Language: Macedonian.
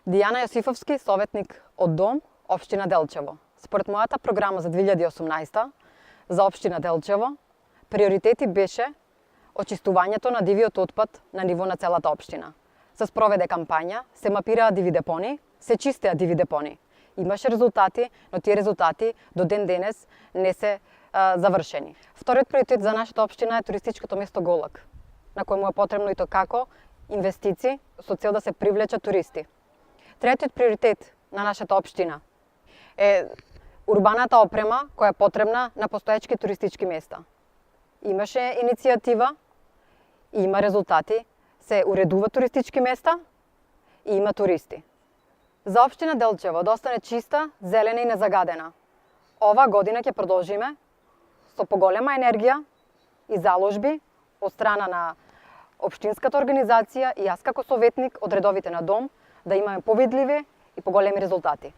Дијана Јосифовски, советник од Дом, општина Делчево. Според мојата програма за 2018 за општина Делчево, приоритети беше очистувањето на дивиот отпад на ниво на целата општина. Се спроведе кампања, се мапираа диви депони, се чистеа диви депони. Имаше резултати, но тие резултати до ден денес не се завршени. Вториот приоритет за нашата општина е туристичкото место Голак, на кој му е потребно и то како инвестиции со цел да се привлечат туристи. Третиот приоритет на нашата општина е урбаната опрема која е потребна на постоечки туристички места. Имаше иницијатива, има резултати, се уредува туристички места и има туристи. За општина Делчево да остане чиста, зелена и незагадена. Ова година ќе продолжиме со поголема енергија и заложби од страна на општинската организација и јас како советник од редовите на Дом да имаме повидливи и поголеми резултати.